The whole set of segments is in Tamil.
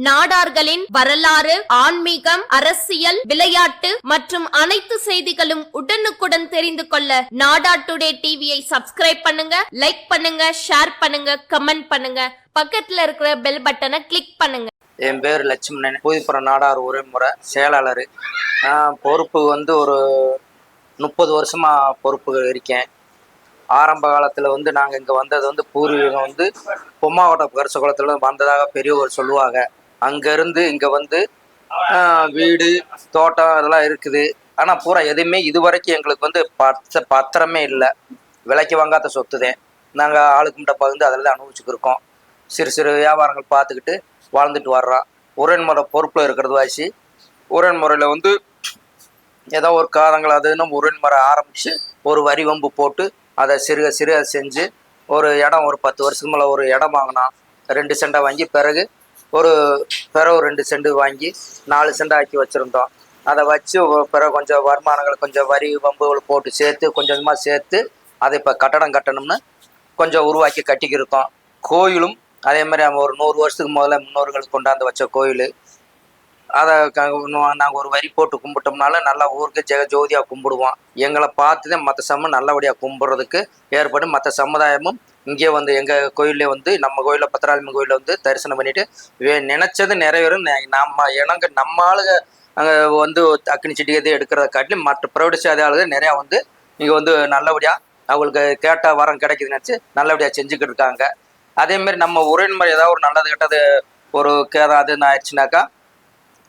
நாடார்களின் வரலாறு, ஆன்மீகம், அரசியல், விளையாட்டு மற்றும் அனைத்து செய்திகளும் உடனுக்குடன் தெரிந்து கொள்ள நாடா டுடே டிவியை சப்ஸ்கிரைப் பண்ணுங்க, லைக் பண்ணுங்க, ஷேர் பண்ணுங்க, கமெண்ட் பண்ணுங்க, பக்கத்துல இருக்கிற பெல் பட்டனை கிளிக் பண்ணுங்க. என் பேர் லட்சுமணன், புதுப்புறம் நாடார் உரைமுறை செயலாளர். பொறுப்பு ஒரு 30 வருஷமா பொறுப்பு இருக்கேன். ஆரம்ப காலத்தில் நாங்கள் இங்கே வந்தது பூர்வீகம் பொம்மாவட்ட கரிசகுளத்தில் வந்ததாக பெரியவர் சொல்லுவாங்க. அங்கேருந்து இங்கே வீடு தோட்டம் அதெல்லாம் இருக்குது. ஆனால் பூரா எதுவுமே இதுவரைக்கும் எங்களுக்கு பத்திரமே இல்லை. விலைக்கு வாங்காத சொத்துதேன். நாங்கள் ஆளுக்கு முட்டை பகிர்ந்து அதில் தான் அனுபவிச்சுக்கிருக்கோம். சிறு சிறு வியாபாரங்கள் பார்த்துக்கிட்டு வாழ்ந்துட்டு வர்றோம். உரன்முறை பொறுப்பில் இருக்கிறது வாசி உரன்முறையில் ஏதோ ஒரு காலங்கள் அதுன்னு உரன்முறை ஆரம்பித்து ஒரு வரி வம்பு போட்டு அதை சிறுக சிறுக செஞ்சு ஒரு இடம் ஒரு 10 வருஷத்துக்கு மேலே ஒரு இடம் வாங்கினோம். 2 சென்டை வாங்கி பிறகு 2 சென்ட் வாங்கி 4 சென்ட் ஆக்கி வச்சுருந்தோம். அதை வச்சு பிறகு கொஞ்சம் வருமானங்கள் கொஞ்சம் வரி வம்புகள் போட்டு சேர்த்து கொஞ்சமாக சேர்த்து அதை இப்போ கட்டடம் கட்டணும்னு கொஞ்சம் உருவாக்கி கட்டிக்கிருக்கோம். கோயிலும் அதே மாதிரி ஒரு 100 வருஷத்துக்கு முதல்ல முன்னோர்களுக்கு கொண்டாந்து வச்ச கோயில். அதை நாங்கள் ஒரு வரி போட்டு கும்பிட்டோம்னால நல்லா ஊருக்கு ஜெகஜோதியாக கும்பிடுவோம். எங்களை பார்த்து தான் மற்ற சமம் நல்லபடியாக கும்பிட்றதுக்கு ஏற்படும். மற்ற சமுதாயமும் இங்கே எங்கள் கோயிலே நம்ம கோயிலில் பத்திராளியம்மன் கோயிலில் தரிசனம் பண்ணிவிட்டு நினச்சது நிறைவேறும். நம்ம ஆளுங்க அங்கே அக்னி சிட்டி எது எடுக்கிறத காட்டிலும் மற்ற பிரவிடசாதி ஆளுங்க நிறையா இங்கே நல்லபடியாக அவங்களுக்கு கேட்ட வரம் கிடைக்குதுன்னு நினச்சி நல்லபடியாக செஞ்சுக்கிட்டு இருக்காங்க. அதேமாரி நம்ம உரைமுறை ஏதாவது ஒரு நல்லது கெட்டது ஒரு கேதம் அதுன்னு ஆயிடுச்சுனாக்கா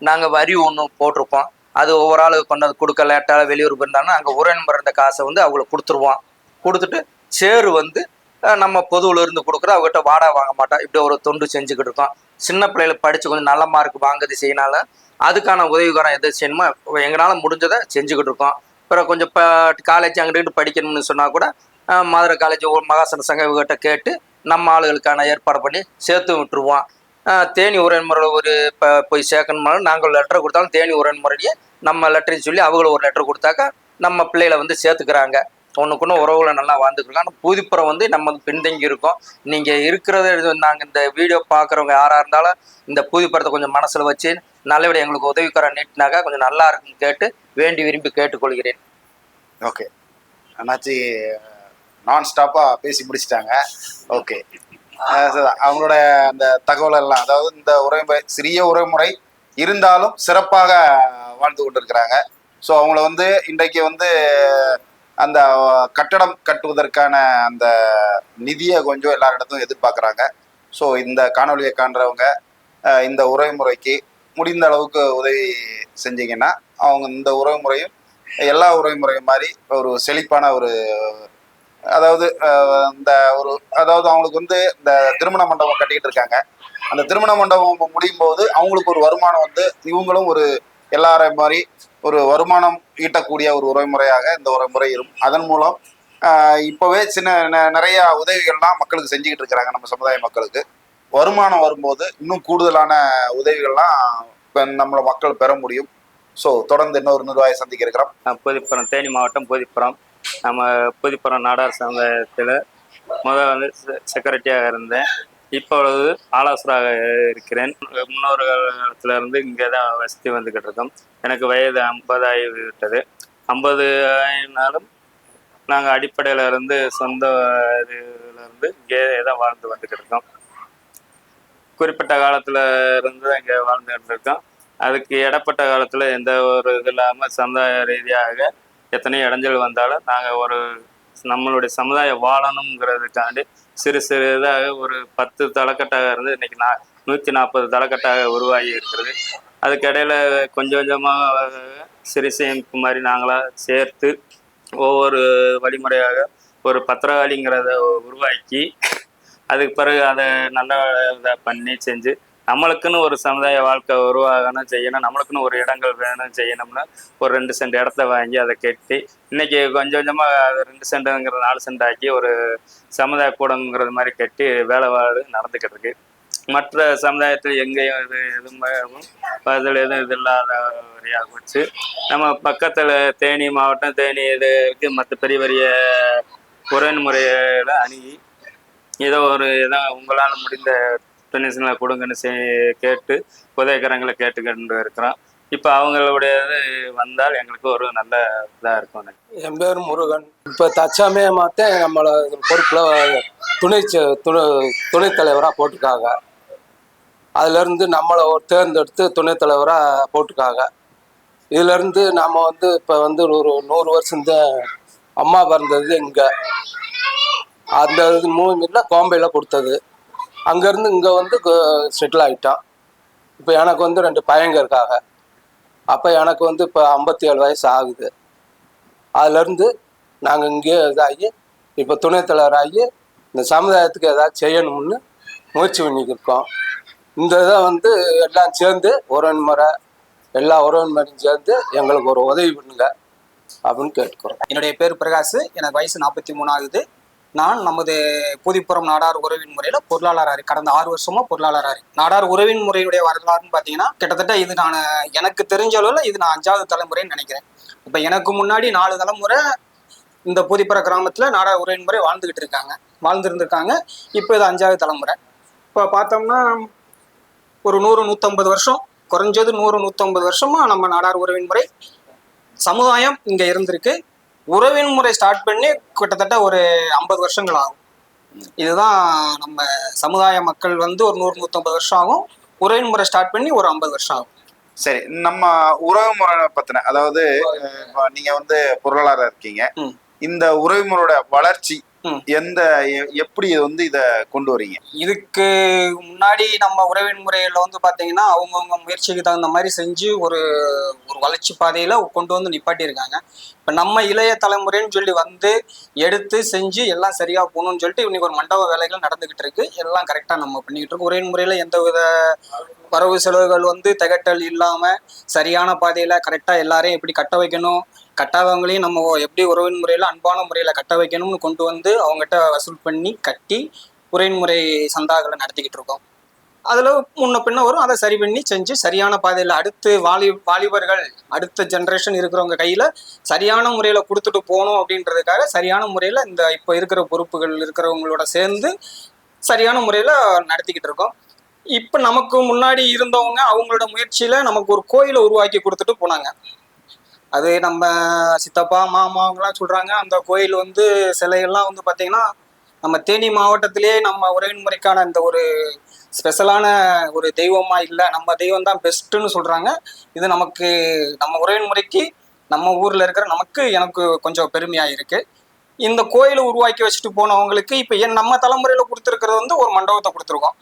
நாங்கள் வரி ஒன்று போட்டிருப்போம். அது ஒவ்வொரு ஆளுக்கு கொண்டாந்து கொடுக்க லேட்டாக வெளியூர் இருந்தாங்கன்னா அங்கே உரைமுறை இருந்த காசை அவங்களுக்கு கொடுத்துருவோம். கொடுத்துட்டு சேரு நம்ம பொதுவில் இருந்து கொடுக்குறோம். அவங்ககிட்ட வாடகை வாங்க மாட்டோம். இப்படி ஒரு தொண்டு செஞ்சுக்கிட்டு இருக்கோம். சின்ன பிள்ளைகளை படித்து கொஞ்சம் நல்ல மார்க் வாங்குறது செய்யினால அதுக்கான உதவிகரம் எது செய்யணுமோ எங்களால் முடிஞ்சதை செஞ்சுக்கிட்டு இருக்கோம். அப்புறம் கொஞ்சம் இப்போ காலேஜ் அங்கிட்டு படிக்கணும்னு சொன்னால் கூட மதுரை காலேஜ் மகாசன சங்க இவங்ககிட்ட கேட்டு நம்ம ஆளுகளுக்கான ஏற்பாடு பண்ணி சேர்த்து விட்டுருவோம். தேனி உரைமுறையில் ஒரு இப்போ போய் சேர்க்கணுமாலும் நாங்கள் லெட்டர் கொடுத்தாலும் தேனி உரைமுறையே நம்ம லெட்டரையும் சொல்லி அவங்கள ஒரு லெட்டர் கொடுத்தாக்கா நம்ம பிள்ளைகளை சேர்த்துக்கிறாங்க. ஒன்றுக்குன்னு உறவுகளை நல்லா வாழ்ந்துக்கலாம். ஆனால் புதுப்புறம் நம்ம பின்தங்கி இருக்கோம். நீங்கள் இருக்கிறத நாங்கள் இந்த வீடியோ பார்க்குறவங்க யாராக இருந்தாலும் இந்த புதுப்புறத்தை கொஞ்சம் மனசில் வச்சு நல்லபடியாக எங்களுக்கு உதவிக்கரம் நீட்டினாக்கா கொஞ்சம் நல்லா இருக்குன்னு கேட்டு வேண்டி விரும்பி கேட்டுக்கொள்கிறேன். ஓகே அண்ணாச்சி நான் ஸ்டாப்பாக பேசி முடிச்சிட்டாங்க. ஓகே அவங்களோட அந்த தகவல் எல்லாம், அதாவது இந்த உரைமுறை சிறிய உரைமுறை இருந்தாலும் சிறப்பாக வாழ்ந்து கொண்டு இருக்கிறாங்க. ஸோ அவங்கள இன்றைக்கு அந்த கட்டடம் கட்டுவதற்கான அந்த நிதியை கொஞ்சம் எல்லாரிடத்தும் எதிர்பார்க்குறாங்க. ஸோ இந்த காணொலியை காண்றவங்க இந்த உரைமுறைக்கு முடிந்த அளவுக்கு உதவி செஞ்சீங்கன்னா அவங்க இந்த உறவுமுறையும் எல்லா உறவுமுறையும் மாதிரி ஒரு செழிப்பான ஒரு அதாவது அவங்களுக்கு இந்த திருமண மண்டபம் கட்டிக்கிட்டு இருக்காங்க. அந்த திருமண மண்டபம் முடியும் போது அவங்களுக்கு ஒரு வருமானம் இவங்களும் ஒரு எல்லாரையும் மாதிரி ஒரு வருமானம் ஈட்டக்கூடிய ஒரு உறவுமுறையாக இந்த உறவுமுறை இருக்கும். அதன் மூலம் இப்போவே நிறைய உதவிகள்லாம் மக்களுக்கு செஞ்சுக்கிட்டு இருக்கிறாங்க. நம்ம சமுதாய மக்களுக்கு வருமானம் வரும்போது இன்னும் கூடுதலான உதவிகள்லாம் நம்மள மக்கள் பெற முடியும். ஸோ தொடர்ந்து இன்னொரு நிர்வாகி சந்திக்க இருக்கிறோம். புதுப்புறம் தேனி மாவட்டம் புதுப்புறம் நம்ம புதுப்புறம் நாடார் சமுதாயத்தில் முதல் செக்ரட்டரியாக இருந்தேன். இப்பொழுது ஆலோசகராக இருக்கிறேன். முன்னொரு காலத்துல இருந்து இங்கே தான் வசதி வந்துக்கிட்டு இருக்கோம். எனக்கு வயது 50 ஆகிவிட்டது. 50 ஆகினாலும் நாங்கள் அடிப்படையில் இருந்து சொந்த இதுலேருந்து இங்கே தான் வாழ்ந்து வந்துக்கிட்டு இருக்கோம். குறிப்பிட்ட காலத்தில் இருந்து இங்கே வாழ்ந்துக்கிட்டு இருக்கோம். அதுக்கு இடப்பட்ட காலத்தில் எந்த ஒரு இது இல்லாமல் சமுதாய ரீதியாக எத்தனையோ இடைஞ்சல் வந்தாலும் நாங்கள் நம்மளுடைய சமுதாயம் வாழணுங்கிறதுக்காண்டி சிறு சிறு இதாக ஒரு 10 தலைக்கட்டாக இருந்து இன்னைக்கு 140 தலைக்கட்டாக உருவாகி இருக்கிறது. அதுக்கிடையில் கொஞ்சம் கொஞ்சமாக சிறு சேமிப்பு மாதிரி நாங்களாக சேர்த்து ஒவ்வொரு வழிமுறையாக ஒரு பத்திரகாளிங்கிறத உருவாக்கி அதுக்கு பிறகு அதை நல்ல இதாக பண்ணி செஞ்சு நம்மளுக்குன்னு ஒரு சமுதாய வாழ்க்கை உருவாகணும் செய்யணும், நம்மளுக்குன்னு ஒரு இடங்கள் வேணும் செய்யணும்னா ஒரு 2 சென்ட் இடத்த வாங்கி அதை கட்டி இன்னைக்கு கொஞ்சம் கொஞ்சமாக 2 சென்ட்டுங்கிற 4 சென்ட் ஆக்கி ஒரு சமுதாய கூடங்கிறது மாதிரி கட்டி வேலைப்பாடு நடந்துக்கிட்டு இருக்கு. மற்ற சமுதாயத்தில் எங்கேயும் எதுவும் அதில் எதுவும் இது இல்லாத வழியாக வச்சு நம்ம பக்கத்தில் தேனி மாவட்டம் தேனி இதுக்கு மற்ற பெரிய பெரிய உறவுமுறையில் அணுகி ஏதோ உங்களால் முடிந்த டொனேஷன்களை கொடுங்கன்னு கேட்டு உதவிக்கரங்களை கேட்டுக்கிட்டு இருக்கிறோம். இப்போ அவங்களுடைய இது வந்தால் எங்களுக்கு ஒரு நல்ல இதாக இருக்கும். என் பேர் முருகன். இப்போ தற்சமயமாகத்தே நம்மளை பொறுப்பில் துணைத் தலைவராக போட்டிருக்காங்க. அதுலேருந்து நம்மளை ஒரு தேர்ந்தெடுத்து துணைத் தலைவராக போட்டிருக்காங்க. இதுலேருந்து நாம் இப்போ ஒரு 100 வருஷம்தான் அம்மா பிறந்தது இங்கே. அந்த இது மூவில பாம்பேயில் கொடுத்தது. அங்கேருந்து இங்கே செட்டில் ஆகிட்டோம். இப்போ எனக்கு 2 பையங்க இருக்காங்க. அப்போ எனக்கு இப்போ 57 வயசு ஆகுது. அதுலேருந்து நாங்கள் இங்கேயே இதாகி இப்போ துணைத் தலைவராகி இந்த சமுதாயத்துக்கு ஏதாவது செய்யணும்னு முயற்சி பண்ணிக்கிருக்கோம். இந்த இதை எல்லாம் சேர்ந்து உறவின்முறை எல்லா உறவின்முறையும் சேர்ந்து எங்களுக்கு ஒரு உதவி பண்ணுங்க அப்படின்னு கேட்டுக்கிறோம். என்னுடைய பேர் பிரகாஷ். எனக்கு வயசு 43 ஆகுது. நான் நமது பூதிப்புறம் நாடார் உறவின் முறையில் பொருளாளராக கடந்த 6 வருஷமா பொருளாளராக. நாடார் உறவின் முறையுடைய வரலாறுன்னு பார்த்தீங்கன்னா கிட்டத்தட்ட இது எனக்கு தெரிஞ்ச அளவில் இது நான் 5வது தலைமுறைன்னு நினைக்கிறேன். இப்போ எனக்கு முன்னாடி 4 தலைமுறை இந்த பூதிப்புற கிராமத்தில் நாடார் உறவின் முறை வாழ்ந்துருந்துருக்காங்க. இப்போ இது 5வது தலைமுறை. இப்போ பார்த்தோம்னா ஒரு 100-150 வருஷம், குறைஞ்சது 100-150 வருஷமா நம்ம நாடார் உறவின் முறை சமுதாயம் இங்கே இருந்திருக்கு. உறவின் முறை ஸ்டார்ட் பண்ணி கிட்டத்தட்ட ஒரு 50 வருஷங்கள் ஆகும். இதுதான் நம்ம சமுதாய மக்கள் ஒரு 100-150 வருஷம் ஆகும். உறவின் முறை ஸ்டார்ட் பண்ணி ஒரு 50 வருஷம் ஆகும். சரி, நம்ம உறவு முறை பத்தின, அதாவது நீங்க பொருளாளராக இருக்கீங்க. இந்த உறவு முறையோட வளர்ச்சி எப்படி இதை கொண்டு வரீங்க? இதுக்கு முன்னாடி நம்ம உறவின் முறையில பாத்தீங்கன்னா அவங்கவுங்க முயற்சிக்கு தகுந்த மாதிரி செஞ்சு ஒரு வளர்ச்சி பாதையில கொண்டு நிப்பாட்டியிருக்காங்க. இப்ப நம்ம இளைய தலைமுறைன்னு சொல்லி எடுத்து செஞ்சு எல்லாம் சரியா போகணும்னு சொல்லிட்டு இன்னைக்கு ஒரு மண்டப வேலைகள் நடந்துகிட்டு இருக்கு. எல்லாம் கரெக்டா நம்ம பண்ணிக்கிட்டு இருக்கோம். உறவின் முறையில எந்தவித வரவு செலவுகள் திகட்டல் இல்லாம சரியான பாதையில கரெக்டா எல்லாரையும் எப்படி கட்ட வைக்கணும், கட்டாதவங்களையும் நம்ம எப்படி உறவின் முறையில அன்பான முறையில கட்ட வைக்கணும்னு கொண்டு அவங்ககிட்ட வசூல் பண்ணி கட்டி உறவின் முறை சந்தாக்களை நடத்திக்கிட்டு இருக்கோம். அதுல முன்ன பின்ன வரும், அதை சரி பண்ணி செஞ்சு சரியான பாதையில அடுத்து வாலிபர்கள் அடுத்த ஜென்ரேஷன் இருக்கிறவங்க கையில சரியான முறையில கொடுத்துட்டு போகணும் அப்படின்றதுக்காக சரியான முறையில இந்த இப்ப இருக்கிற பொறுப்புகள் இருக்கிறவங்களோட சேர்ந்து சரியான முறையில நடத்திக்கிட்டு இருக்கோம். இப்ப நமக்கு முன்னாடி இருந்தவங்க அவங்களோட முயற்சியில நமக்கு ஒரு கோயிலை உருவாக்கி கொடுத்துட்டு போனாங்க. அது நம்ம சித்தப்பா மாமா அவங்கலாம் சொல்றாங்க. அந்த கோயில் சிலைகள்லாம் பார்த்தீங்கன்னா நம்ம தேனி மாவட்டத்திலே நம்ம உறவின் முறைக்கான அந்த ஒரு ஸ்பெஷலான ஒரு தெய்வமா இல்லை, நம்ம தெய்வம் தான் பெஸ்ட்டுன்னு சொல்றாங்க. இது நமக்கு நம்ம உறவின் முறைக்கு நம்ம ஊர்ல இருக்கிற எனக்கு கொஞ்சம் பெருமையா இருக்கு. இந்த கோயிலை உருவாக்கி வச்சுட்டு போனவங்களுக்கு இப்போ நம்ம தலைமுறையில கொடுத்துருக்கிறது ஒரு மண்டபத்தை கொடுத்துருக்கோம்.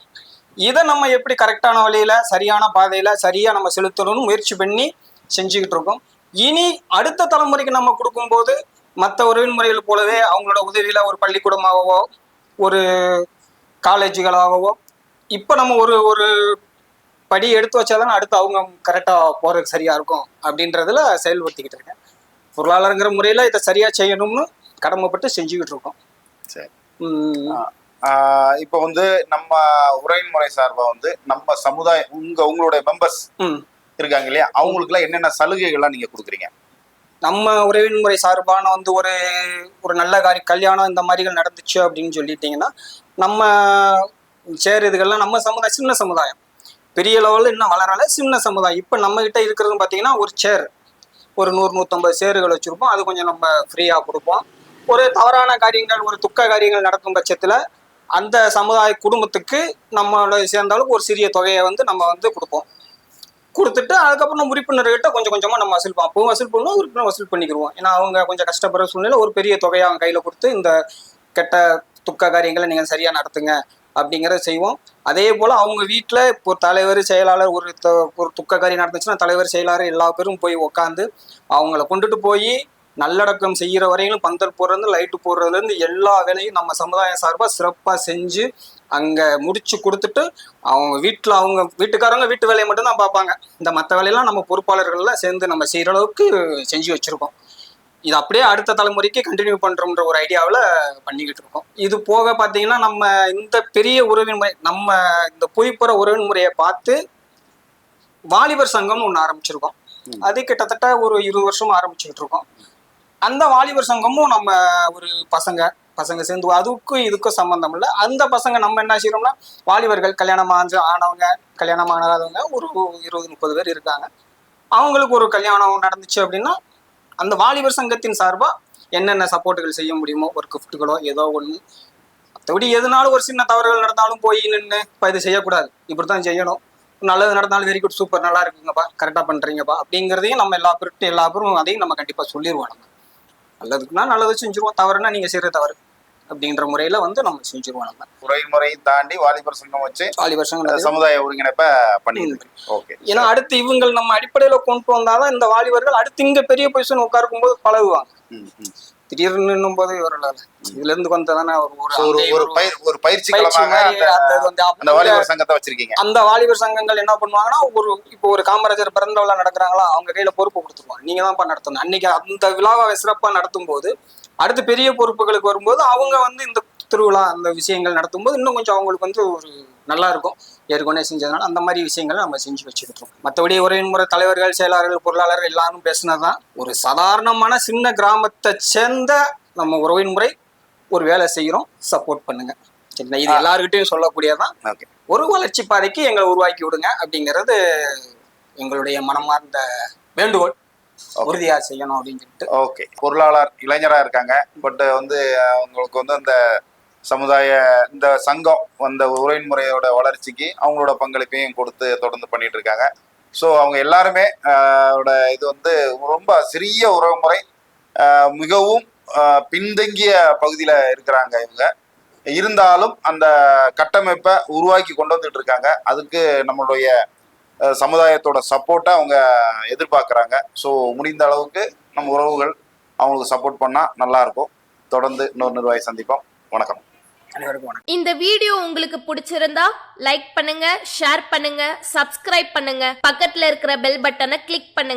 இதை நம்ம எப்படி கரெக்டான வழியில சரியான பாதையில சரியா நம்ம செலுத்தணும்னு முயற்சி பண்ணி செஞ்சுக்கிட்டு இருக்கோம். இனி அடுத்த தலைமுறைக்கு நம்ம கொடுக்கும்போது மற்ற உறவின் முறைகள் போலவே அவங்களோட உதவியில ஒரு பள்ளிக்கூடமாகவோ ஒரு காலேஜுகளாகவோ இப்போ நம்ம ஒரு படி எடுத்து வச்சாதான் அடுத்து அவங்க கரெக்டா போறதுக்கு சரியா இருக்கும் அப்படின்றதுல செயல்படுத்திக்கிட்டு இருக்கேன். பொருளாளருங்கிற முறையில இதை சரியா செய்யணும்னு கடமைப்பட்டு செஞ்சுக்கிட்டு இருக்கோம். சரி, இப்போ நம்ம உறவின் முறை சார்பா நம்ம சமுதாயம் உங்களுடைய மெம்பர்ஸ் இருக்காங்க இல்லையா, அவங்களுக்கு எல்லாம் என்னென்ன சலுகைகள்லாம் நீங்க கொடுக்குறீங்க? நம்ம உறவின் முறை சார்பான ஒரு நல்ல கல்யாணம் இந்த மாதிரிகள் நடந்துச்சு அப்படின்னு சொல்லிட்டீங்கன்னா நம்ம இதுகள்லாம் நம்ம சமுதாயம் சின்ன சமுதாயம், பெரிய லெவலில் இன்னும் வளரால சின்ன சமுதாயம். இப்போ நம்ம கிட்ட இருக்கிறதுன்னு பார்த்தீங்கன்னா ஒரு சேர் ஒரு 100-150 சேர்கள் வச்சிருப்போம். அது கொஞ்சம் நம்ம ஃப்ரீயாக கொடுப்போம். ஒரு தவறான காரியங்கள் ஒரு துக்க காரியங்கள் நடக்கும் பட்சத்தில் அந்த சமுதாய குடும்பத்துக்கு நம்மளோட சேர்ந்தாலும் ஒரு சிறிய தொகையை நம்ம கொடுப்போம். கொடுத்துட்டு அதுக்கப்புறம் உறுப்பினர்கிட்ட கொஞ்சம் கொஞ்சமாக நம்ம வசூல் அப்பவும் வசூல் பண்ணுவோம், உறுப்பினர் வசூல் பண்ணிக்கிடுவோம். ஏன்னா அவங்க கொஞ்சம் கஷ்டப்படுற சூழ்நிலை ஒரு பெரிய தொகையை அவங்க கையில் கொடுத்து இந்த கெட்ட துக்க காரியங்களை நீங்கள் சரியாக நடத்துங்க அப்படிங்கிறத செய்வோம். அதே போல் அவங்க வீட்டில் இப்போ தலைவர் செயலாளர் ஒரு துக்க காரியம் நடந்துச்சுன்னா தலைவர் செயலாளர் எல்லா பேரும் போய் உக்காந்து அவங்கள கொண்டுட்டு போய் நல்லடக்கம் செய்கிற வரையிலும் பந்தல் போடுறது லைட்டு போடுறதுலேருந்து எல்லா வேலையும் நம்ம சமுதாயம் சார்பாக சிறப்பாக செஞ்சு அங்கே முடிச்சு கொடுத்துட்டு அவங்க வீட்டில் அவங்க வீட்டுக்காரங்க வீட்டு வேலையை மட்டும்தான் பார்ப்பாங்க. இந்த மற்ற வேலையெல்லாம் நம்ம பொறுப்பாளர்கள்லாம் சேர்ந்து நம்ம செய்கிற அளவுக்கு செஞ்சு வச்சுருக்கோம். இது அப்படியே அடுத்த தலைமுறைக்கு கண்டினியூ பண்ணுறோம்ன்ற ஒரு ஐடியாவில் பண்ணிக்கிட்டு இருக்கோம். இது போக பார்த்தீங்கன்னா நம்ம இந்த பெரிய உறவின் முறை நம்ம இந்த புய்ப்புற உறவின் முறையை பார்த்து வாலிபர் சங்கம்னு ஒன்று ஆரம்பிச்சிருக்கோம். அது கிட்டத்தட்ட ஒரு 20 வருஷம் ஆரம்பிச்சுக்கிட்டு இருக்கோம். அந்த வாலிபர் சங்கமும் நம்ம ஒரு பசங்க பசங்க சேர்ந்து அதுக்கும் இதுக்கும் சம்பந்தம் இல்லை. அந்த பசங்க நம்ம என்ன செய்யறோம்னா வாலிபர்கள் கல்யாணம் ஆனவங்க கல்யாணம் ஆகாதவங்க ஒரு 20-30 பேர் இருக்காங்க. அவங்களுக்கு ஒரு கல்யாணம் நடந்துச்சு அப்படின்னா அந்த வாலிபர் சங்கத்தின் சார்பா என்னென்ன சப்போர்ட்டுகள் செய்ய முடியுமோ ஒரு கிஃப்ட்டுகளோ ஏதோ ஒன்று, மற்றபடி எதுனாலும் ஒரு சின்ன தவறுகள் நடந்தாலும் போய் நின்று இப்போ இது செய்யக்கூடாது, இப்படித்தான் செய்யணும், நல்லது நடந்தாலும் வெரி குட் சூப்பர் நல்லா இருக்குங்கப்பா கரெக்டாக பண்ணுறீங்கப்பா அப்படிங்கிறதையும் நம்ம எல்லா பேரும் அதையும் நம்ம கண்டிப்பாக சொல்லிடுவோம். நம்ம நல்லதுக்குன்னா நல்லது செஞ்சுருவோம், தவறுனா நீங்கள் செய்கிற தவறு அப்படின்ற முறையில் வந்து நம்ம செஞ்சுருவோம். நம்ம உறவுமுறை தாண்டி வாலிபர் சங்கம் வச்சு வாலிபர் சங்கம் சமுதாய ஒருங்கிணைப்பை பண்ணிடுது. ஓகே. ஏன்னா அடுத்து இவங்க நம்ம அடிப்படையில கொண்டு வந்தாதான் இந்த வாலிபர்கள் அடுத்து இங்க பெரிய பொசிஷன் உட்காருக்கும் போது பழகுவாங்க. திடீர்னு போது இதுல இருந்து வந்ததானே ஒரு பயிற்சி அந்த வாலிபர் சங்கத்தை வச்சிருக்கீங்க. அந்த வாலிபர் சங்கங்கள் என்ன பண்ணுவாங்கன்னா இப்போ ஒரு காமராஜர் பிறந்த விழா நடக்கிறாங்களா அவங்க கையில பொறுப்பு கொடுத்துருவாங்க, நீங்க தான் நடத்தணும். அன்னைக்கு அந்த விழாவை சிறப்பா நடத்தும் போது அடுத்து பெரிய பொறுப்புகளுக்கு வரும்போது அவங்க வந்து இந்த திருவிழா அந்த விஷயங்கள் நடத்தும் போது இன்னும் கொஞ்சம் அவங்களுக்கு வந்து ஒரு நல்லா இருக்கும். ஏற்கனவே செஞ்சதுனால அந்த மாதிரி விஷயங்களை நம்ம செஞ்சு வச்சுக்கிட்டோம். மற்றபடி உறவின்முறை தலைவர்கள் செயலாளர்கள் பொருளாளர்கள் எல்லாரும் பேசினதுதான் ஒரு சாதாரணமான சின்ன கிராமத்தை சேர்ந்த நம்ம உறவின்முறை ஒரு வேலை செய்கிறோம், சப்போர்ட் பண்ணுங்க. சரிங்களா? இது எல்லாருக்கிட்டையும் சொல்லக்கூடியதான். ஒரு வளர்ச்சி பாதைக்கு எங்களை உருவாக்கி விடுங்க அப்படிங்கிறது எங்களுடைய மனமார்ந்த வேண்டுகோள். உறுதியா செய்யணும் அப்படின்னு சொல்லிட்டு. ஓகே. பொருளாளர் இளைஞரா இருக்காங்க, பட் வந்து அவங்களுக்கு வந்து அந்த சமுதாய இந்த சங்கம் அந்த உறவின்முறையோட வளர்ச்சிக்கு அவங்களோட பங்களிப்பையும் கொடுத்து தொடர்ந்து பண்ணிட்டு இருக்காங்க. ஸோ அவங்க எல்லாருமே இது வந்து ரொம்ப சிறிய உறவுமுறை, மிகவும் பின்தங்கிய பகுதியில் இருக்கிறாங்க. இவங்க இருந்தாலும் அந்த கட்டமைப்பை உருவாக்கி கொண்டு வந்துட்டு இருக்காங்க. அதுக்கு நம்மளுடைய சமுதாயத்தோட சப்போர்ட்டை அவங்க எதிர்பார்க்குறாங்க. ஸோ முடிந்த அளவுக்கு நம்ம உறவுகள் அவங்களுக்கு சப்போர்ட் பண்ணால் நல்லா இருக்கும். தொடர்ந்து இன்னொரு நிர்வாகி சந்திப்போம். வணக்கம். இந்த வீடியோ உங்களுக்கு பிடிச்சிருந்தா லைக் பண்ணுங்க, ஷேர் பண்ணுங்க, சப்ஸ்கிரைப் பண்ணுங்க, பக்கத்துல இருக்கிற பெல் பட்டனை கிளிக் பண்ணுங்க.